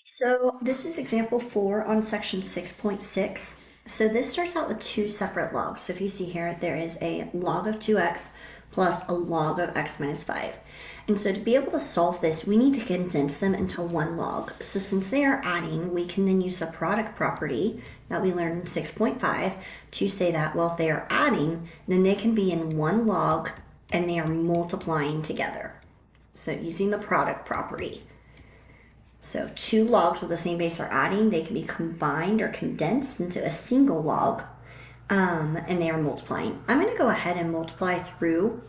So this is example 4 on section 6.6. So this starts out with two separate logs. So if you see here, there is a log of 2x plus a log of x minus 5. And so to be able to solve this, we need to condense them into one log. So since they are adding, we can then use the product property that we learned in 6.5 to say that, well, if they are adding, then they can be in one log and they are multiplying together. So using the product property. So two logs of the same base are adding. They can be combined or condensed into a single log, and they are multiplying. I'm going to go ahead and multiply through,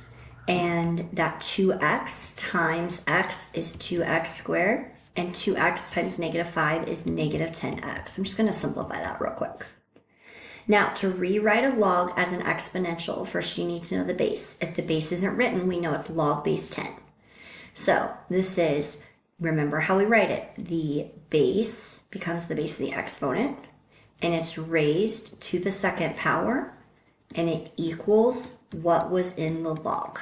and that 2x times x is 2x squared, and 2x times negative 5 is negative 10x. I'm just going to simplify that real quick. Now, to rewrite a log as an exponential, first you need to know the base. If the base isn't written, we know it's log base 10. So this is, remember how we write it. The base becomes the base of the exponent, and it's raised to the second power, and it equals what was in the log.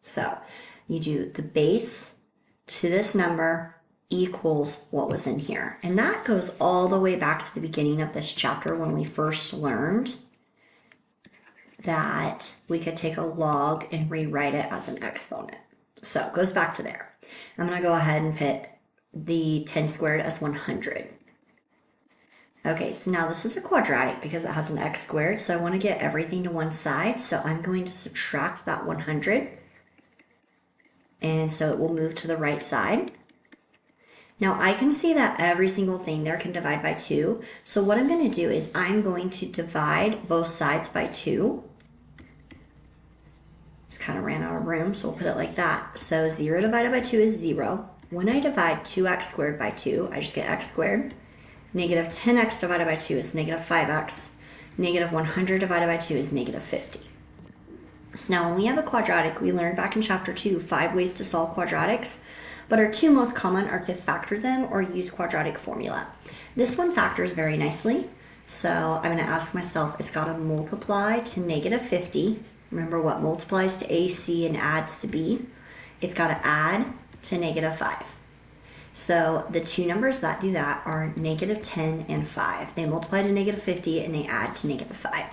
So you do the base to this number equals what was in here. And that goes all the way back to the beginning of this chapter when we first learned that we could take a log and rewrite it as an exponent. So it goes back to there. I'm going to go ahead and put the 10 squared as 100. Okay, so now this is a quadratic because it has an x squared, so I want to get everything to one side, so I'm going to subtract that 100, and so it will move to the right side. Now I can see that every single thing there can divide by 2, so what I'm going to do is I'm going to divide both sides by 2. Just kind of ran out of room, so we'll put it like that. So 0 divided by 2 is 0. When I divide 2x squared by 2, I just get x squared. Negative 10x divided by 2 is negative 5x. Negative 100 divided by 2 is negative 50. So now when we have a quadratic, we learned back in chapter 2 5 ways to solve quadratics, but our two most common are to factor them or use quadratic formula. This one factors very nicely, so I'm going to ask myself, it's got to multiply to negative 50. Remember what multiplies to a, c, and adds to b. It's got to add to negative 5. So the two numbers that do that are negative 10 and 5. They multiply to negative 50 and they add to negative 5.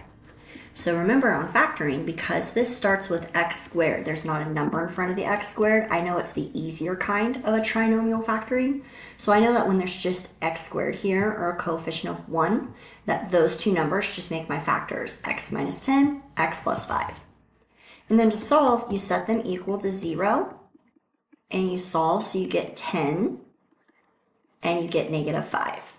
So remember on factoring, because this starts with x squared, there's not a number in front of the x squared, I know it's the easier kind of a trinomial factoring. So I know that when there's just x squared here, or a coefficient of 1, that those two numbers just make my factors, x minus 10, x plus 5. And then to solve, you set them equal to 0, and you solve so you get 10, and you get negative 5.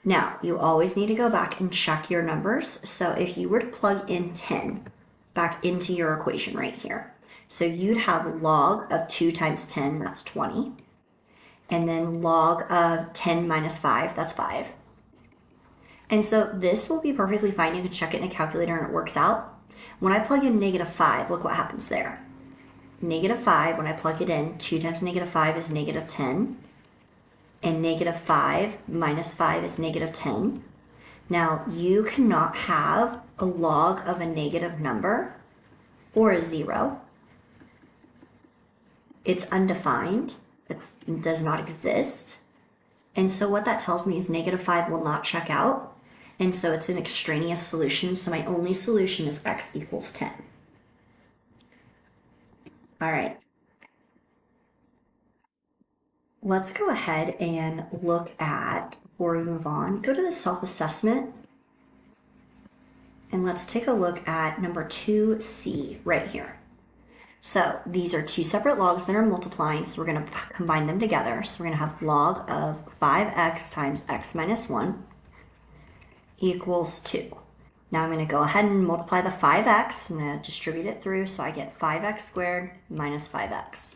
Now, you always need to go back and check your numbers. So if you were to plug in 10 back into your equation right here, so you'd have log of 2 times 10, that's 20. And then log of 10 minus 5, that's 5. And so this will be perfectly fine. You can check it in a calculator and it works out. When I plug in negative 5, look what happens there. Negative 5, when I plug it in, 2 times negative 5 is negative 10. And negative 5 minus 5 is negative 10. Now, you cannot have a log of a negative number or a 0. It's undefined. It does not exist. And so what that tells me is negative 5 will not check out. And so it's an extraneous solution. So my only solution is x equals 10. All right. Let's go ahead and look at, before we move on, go to the self-assessment. And let's take a look at number 2C right here. So these are two separate logs that are multiplying, so we're going to combine them together. So we're going to have log of 5x times x minus 1 equals 2. Now I'm going to go ahead and multiply the 5x. I'm going to distribute it through, so I get 5x squared minus 5x.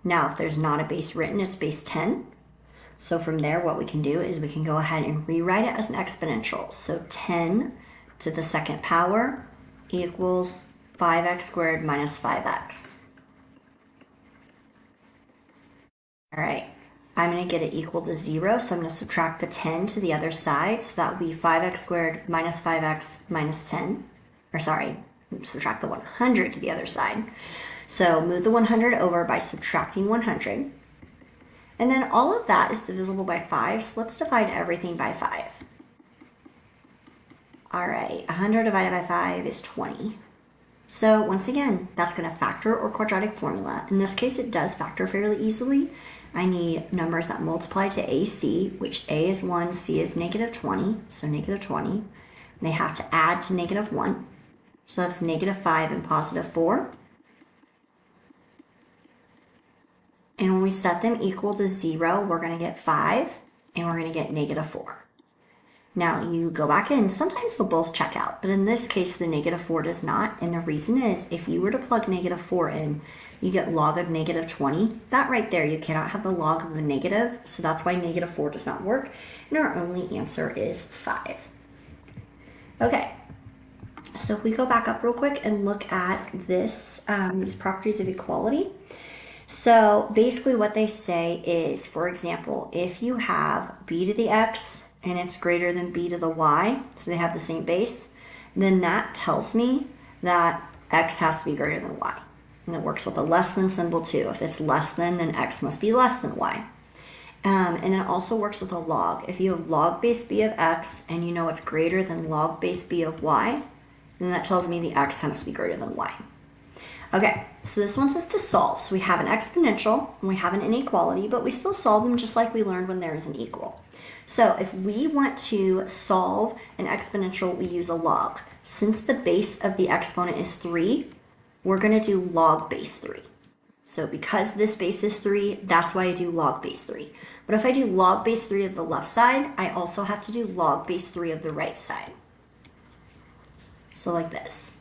Now, if there's not a base written, it's base 10. So from there, what we can do is we can go ahead and rewrite it as an exponential. So 10 to the second power equals 5x squared minus 5x. All right, I'm going to get it equal to 0, so I'm going to subtract the 10 to the other side. So that would be 5x squared minus 5x minus 10. Or sorry, subtract the 100 to the other side. So move the 100 over by subtracting 100. And then all of that is divisible by 5, so let's divide everything by 5. All right, 100 divided by 5 is 20. So once again, that's going to factor or quadratic formula. In this case, it does factor fairly easily. I need numbers that multiply to AC, which A is 1, C is negative 20, so negative 20. They have to add to negative 1, so that's negative 5 and positive 4. And when we set them equal to 0, we're going to get 5, and we're going to get negative 4. Now, you go back in, sometimes they'll both check out, but in this case, the negative 4 does not, and the reason is, if you were to plug negative 4 in, you get log of negative 20. That right there, you cannot have the log of the negative, so that's why negative 4 does not work, and our only answer is 5. Okay, so if we go back up real quick and look at this, these properties of equality. So basically what they say is, for example, if you have b to the x and it's greater than b to the y, so they have the same base, then that tells me that x has to be greater than y. And it works with a less than symbol too. If it's less than, then x must be less than y. And then it also works with a log. If you have log base b of x and you know it's greater than log base b of y, then that tells me the x has to be greater than y. Okay, so this wants us to solve. So we have an exponential and we have an inequality, but we still solve them just like we learned when there is an equal. So if we want to solve an exponential, we use a log. Since the base of the exponent is 3, we're going to do log base 3. So because this base is 3, that's why I do log base 3. But if I do log base 3 of the left side, I also have to do log base 3 of the right side. So like this.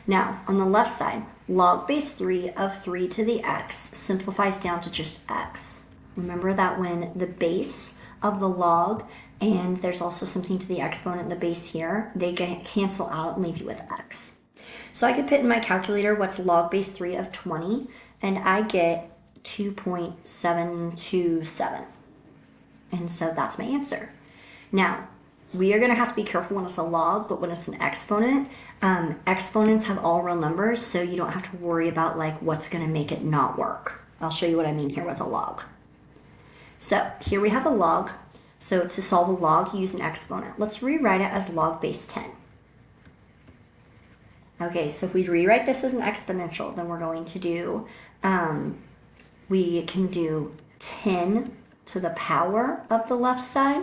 Now, on the left side, log base 3 of 3 to the x simplifies down to just x. Remember that when the base of the log and there's also something to the exponent in the base here, they cancel out and leave you with x. So I could put in my calculator what's log base 3 of 20, and I get 2.727. And so that's my answer. Now, we are going to have to be careful when it's a log, but when it's an exponent, exponents have all real numbers, so you don't have to worry about like what's going to make it not work. I'll show you what I mean here with a log. So here we have a log. So to solve a log, use an exponent. Let's rewrite it as log base 10. Okay, so if we rewrite this as an exponential, then we're going to do, we can do 10 to the power of the left side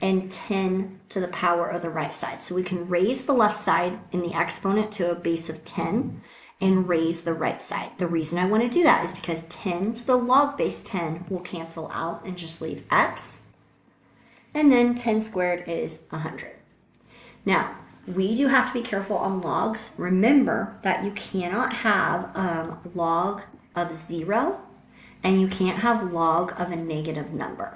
and 10 to the power of the right side. So we can raise the left side in the exponent to a base of 10 and raise the right side. The reason I want to do that is because 10 to the log base 10 will cancel out and just leave x. And then 10 squared is 100. Now, we do have to be careful on logs. Remember that you cannot have log of 0 and you can't have log of a negative number.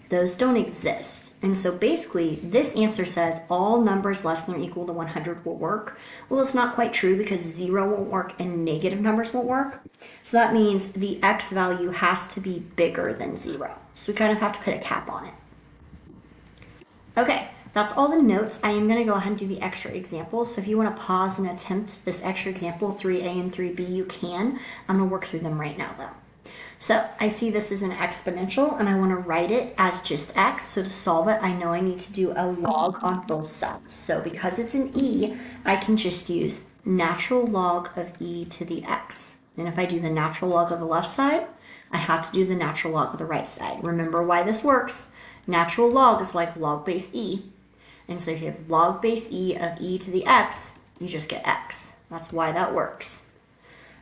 Those don't exist. And so basically this answer says all numbers less than or equal to 100 will work. Well, it's not quite true because 0 won't work and negative numbers won't work. So that means the x value has to be bigger than 0. So we kind of have to put a cap on it. Okay, that's all the notes. I am going to go ahead and do the extra examples. So if you want to pause and attempt this extra example, 3a and 3b, you can. I'm going to work through them right now though. So I see this is an exponential and I want to write it as just x. So to solve it, I know I need to do a log on both sides. So because it's an e, I can just use natural log of e to the x. And if I do the natural log of the left side, I have to do the natural log of the right side. Remember why this works. Natural log is like log base e. And so if you have log base e of e to the x, you just get x. That's why that works.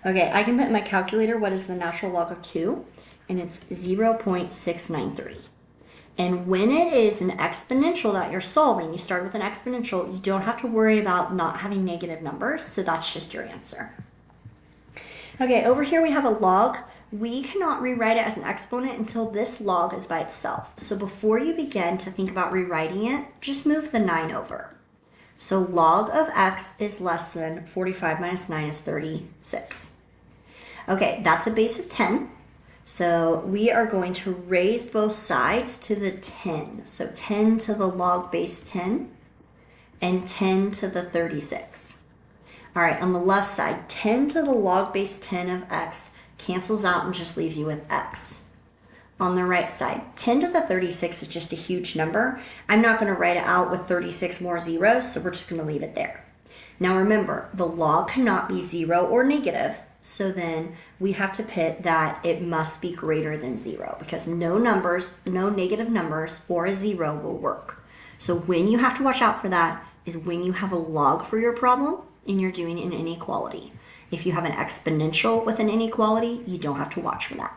Okay, I can put in my calculator what is the natural log of 2, and it's 0.693. And when it is an exponential that you're solving, you start with an exponential, you don't have to worry about not having negative numbers, so that's just your answer. Okay, over here we have a log. We cannot rewrite it as an exponent until this log is by itself. So before you begin to think about rewriting it, just move the 9 over. So log of x is less than 45 minus 9 is 36. Okay, that's a base of 10. So we are going to raise both sides to the 10. So 10 to the log base 10 and 10 to the 36. All right, on the left side, 10 to the log base 10 of x cancels out and just leaves you with x. On the right side, 10 to the 36 is just a huge number. I'm not going to write it out with 36 more zeros, so we're just going to leave it there. Now remember, the log cannot be 0 or negative, so then we have to put that it must be greater than 0 because no negative numbers or a 0 will work. So when you have to watch out for that is when you have a log for your problem and you're doing an inequality. If you have an exponential with an inequality, you don't have to watch for that.